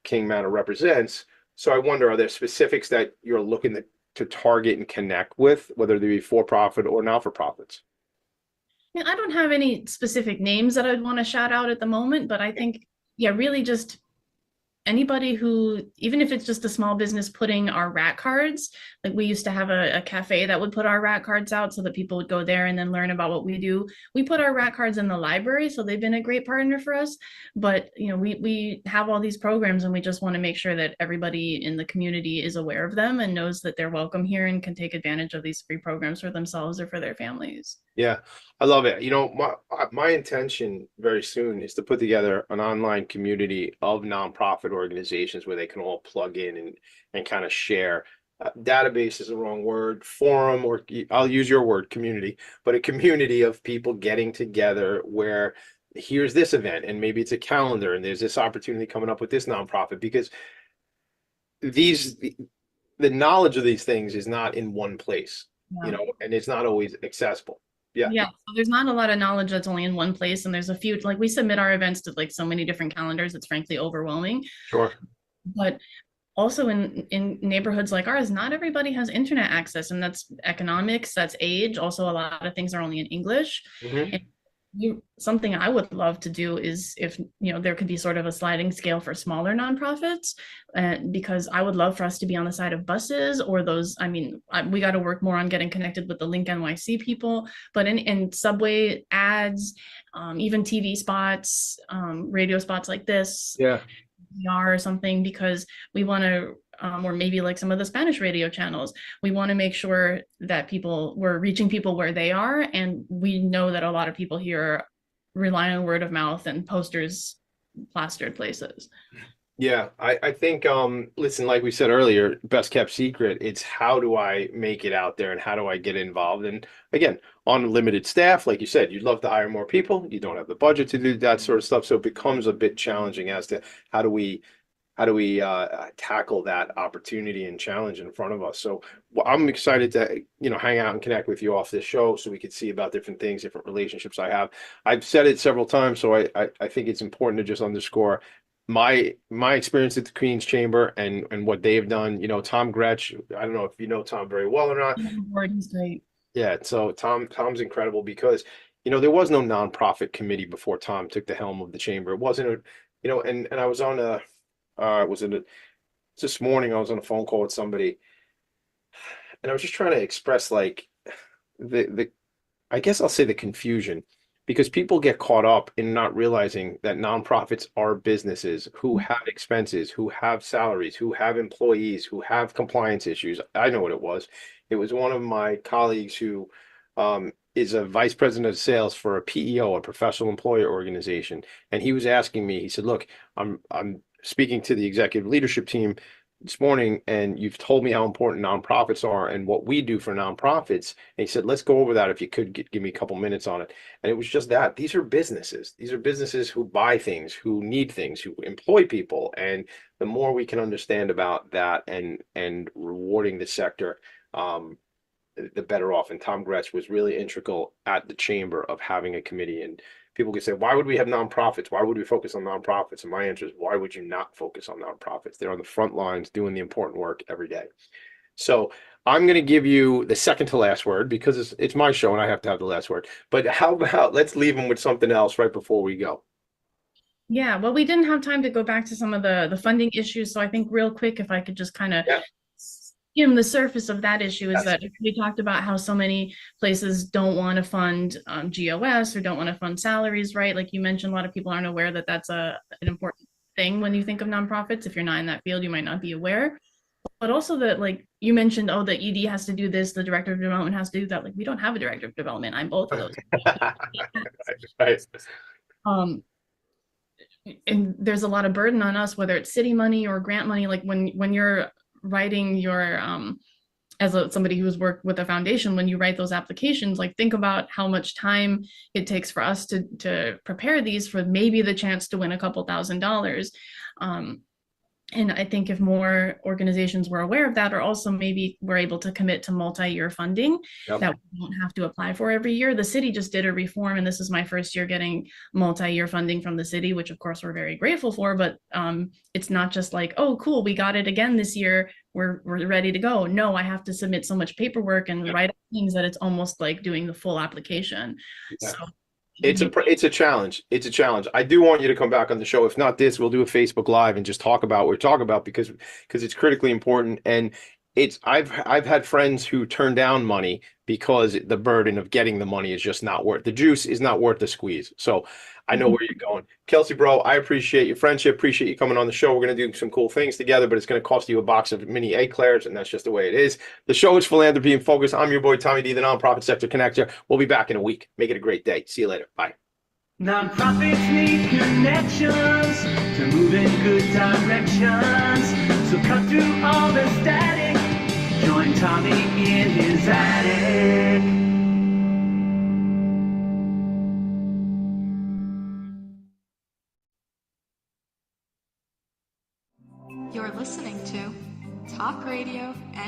King Manor represents. So I wonder, are there specifics that you're looking to target and connect with, whether they be for-profit or not-for-profits? I don't have any specific names that I'd want to shout out at the moment, but I think, yeah, really just anybody who, even if it's just a small business putting our rat cards, like we used to have a cafe that would put our rat cards out so that people would go there and then learn about what we do. We put our rat cards in the library, so they've been a great partner for us. But we have all these programs, and we just want to make sure that everybody in the community is aware of them and knows that they're welcome here and can take advantage of these free programs for themselves or for their families. Yeah, I love it. My intention very soon is to put together an online community of nonprofit organizations where they can all plug in and kind of share. Database is the wrong word, forum, or I'll use your word, community, but a community of people getting together where here's this event, and maybe it's a calendar, and there's this opportunity coming up with this nonprofit, because the knowledge of these things is not in one place, and it's not always accessible. Yeah. So there's not a lot of knowledge that's only in one place, and there's a few, like, we submit our events to like so many different calendars, it's frankly overwhelming. Sure. But also in neighborhoods like ours, not everybody has internet access, and that's economics, that's age. Also, a lot of things are only in English. Mm-hmm. Something I would love to do is, if there could be sort of a sliding scale for smaller nonprofits, because I would love for us to be on the side of buses or those. I mean, we got to work more on getting connected with the Link NYC people, but in subway ads, even TV spots, radio spots like this. Yeah. PR or something, because we want to, or maybe like some of the Spanish radio channels, we want to make sure that we're reaching people where they are. And we know that a lot of people here rely on word of mouth and posters plastered places. Yeah, I think listen, like we said earlier, best kept secret, it's how do I make it out there and how do I get involved? And again, on limited staff, like you said, you'd love to hire more people. You don't have the budget to do that sort of stuff. So it becomes a bit challenging as to how do we tackle that opportunity and challenge in front of us. So I'm excited to, hang out and connect with you off this show so we could see about different things, different relationships I have. I've said it several times, so I think it's important to just underscore my experience at the Queen's Chamber and what they've done. Tom Gretsch, I don't know if you know Tom very well or not. He's great. Yeah, so Tom's incredible because there was no nonprofit committee before Tom took the helm of the chamber. It wasn't and I was on this morning I was on a phone call with somebody and I was just trying to express like the I guess I'll say the confusion, because people get caught up in not realizing that nonprofits are businesses who have expenses, who have salaries, who have employees, who have compliance issues. I know what it was. It was one of my colleagues who is a vice president of sales for a PEO, a professional employer organization. And he was asking me, he said, look, I'm speaking to the executive leadership team this morning, and you've told me how important nonprofits are and what we do for nonprofits. And he said, let's go over that if you could give me a couple minutes on it. And it was just that these are businesses. These are businesses who buy things, who need things, who employ people. And the more we can understand about that and rewarding the sector, the better off. And Tom Gretsch was really integral at the chamber of having a committee. And people can say, why would we have nonprofits? Why would we focus on nonprofits? And my answer is, why would you not focus on nonprofits? They're on the front lines doing the important work every day. So I'm going to give you the second to last word because it's my show and I have to have the last word. But how about let's leave them with something else right before we go. Yeah, well, we didn't have time to go back to some of the funding issues. So I think real quick, if I could just kind of the surface of that issue is that we talked about how so many places don't want to fund GOS or don't want to fund salaries, right? Like you mentioned, a lot of people aren't aware that that's an important thing when you think of nonprofits. If you're not in that field, you might not be aware. But also that, like you mentioned, the ED has to do this, the director of development has to do that. Like we don't have a director of development. I'm both of those. Right. And there's a lot of burden on us, whether it's city money or grant money. Like when you're writing your somebody who's worked with a foundation, when you write those applications, like think about how much time it takes for us to prepare these for maybe the chance to win a couple $1,000s. And I think if more organizations were aware of that, or also maybe we're able to commit to multi-year funding that we don't have to apply for every year. The city just did a reform, and this is my first year getting multi-year funding from the city, which of course we're very grateful for, but it's not just like, oh, cool, we got it again this year, we're ready to go. No, I have to submit so much paperwork and write up things that it's almost like doing the full application. So it's a challenge. It's a challenge. I do want you to come back on the show. If not this, we'll do a Facebook Live and just talk about what we're talking about because it's critically important. And I've had friends who turn down money because the burden of getting the money is just not worth the juice is not worth the squeeze. So I know where you're going. Kelsey, bro, I appreciate your friendship. Appreciate you coming on the show. We're going to do some cool things together, but it's going to cost you a box of mini eclairs, and that's just the way it is. The show is Philanthropy in Focus. I'm your boy, Tommy D, the Nonprofit Sector Connector. We'll be back in a week. Make it a great day. See you later. Bye. Nonprofits need connections to move in good directions. So cut through all the static. Join Tommy in his attic. You're listening to Talk Radio and